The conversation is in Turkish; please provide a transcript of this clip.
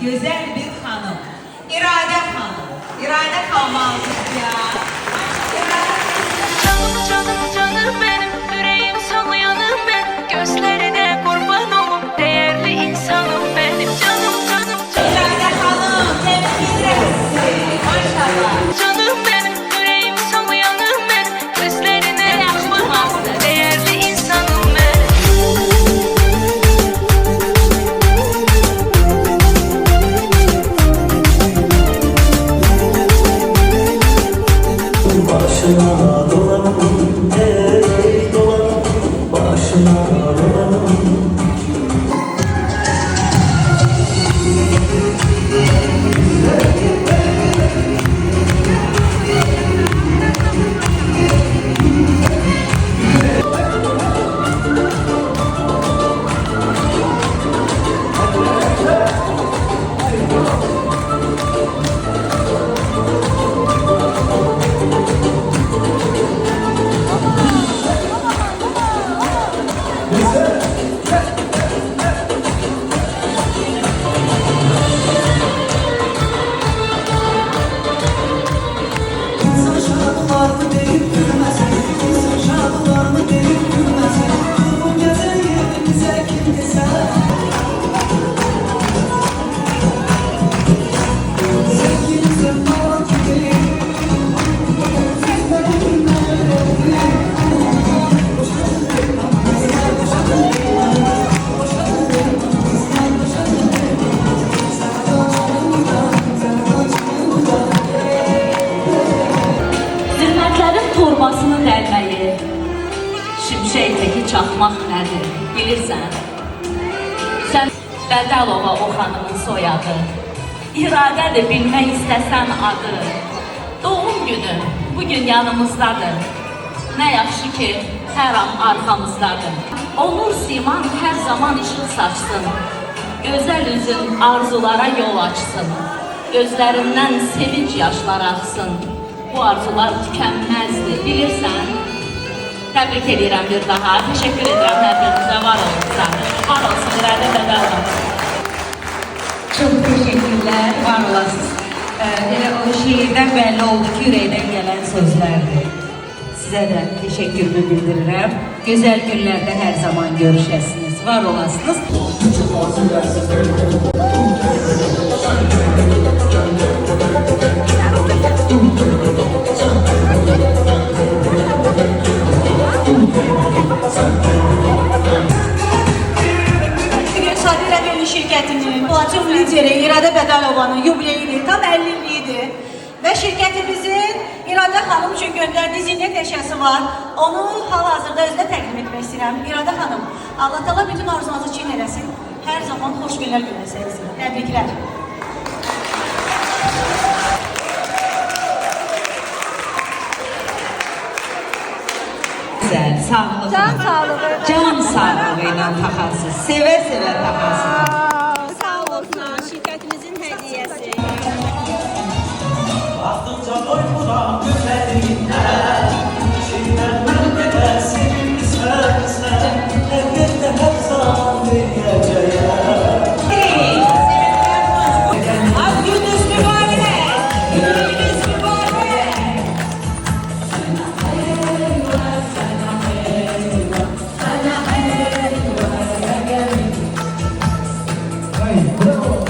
güzel bir hanım. İrade hanım. İrade kalmazlık ya. Canım canım canım benim, yüreğim sana yanım benim, gözlerine kurban olum, değerli insanım benim. Canım canım canım. İrade hanım, tebrik ederiz. Maşallah. Canım benim, yüreğim sana yanım benim, gözlerine kurban olum, değerli insanım benim. Başına dolanım, ey dolanım, başına dolanım. İnsan şarkılarını deyip gülmesin, insan şarkılarını deyip gülmesin. Bu gece yerimize kim dese. Sevgilim falan gibi. Zülmətlərin torbasını dəlməyi, şimşəktəki çaxmaq nədir, bilirsən? Sən Bədəlova o xanımın soyadı, iradədir bilmək istəsən adı. Doğum günü bugün yanımızdadır, nə yaxşı ki hər an arxamızdadır. Olur siman hər zaman işıq saçsın, gözəl üzün arzulara yol açsın, gözlərindən sevinç yaşları axsın. Bu arzular tükənməzdir, bilirsən? Təbrik edirəm bir daha, təşəkkür edirəm hər birinizə, var olun. Var olsun, İradə Bədəlova. Çok teşekkürler, var olasınız. Elə o şiirdən bəlli oldu ki, ürəkdən gələn sözlərdir. Sizə də təşəkkürümü bildirirəm. Gözəl günlərdə hər zaman görüşəsiniz, var olasınız. Sadirə Dönüş şirkətinin Platin lideri İradə Bədəlovanın yubileyidir, tam 50 illiyidir. Və şirkətimizin İradə xanım üçün göndərdiyi zinnet əşyası var. Onu hal-hazırda özünə təqdim etmək istəyirəm. İradə xanım, Allah təala bütün arzunuzu çin eləsin. Hər zaman xoş günlər görəsiniz. Təbriklər. Güzel, sağlığı. Can sağlığı. Can sağlığıyla takasız, seve-seve takasız. Sağ olsun, şirkətimizin hədiyyəsi. Baktıkça boynuna gözlerinden, şiirlerden gider sevimli sen, elbette her zaman diyeceğim. Az gününüz mübarek. Gününüz mübarek. Hey, bravo.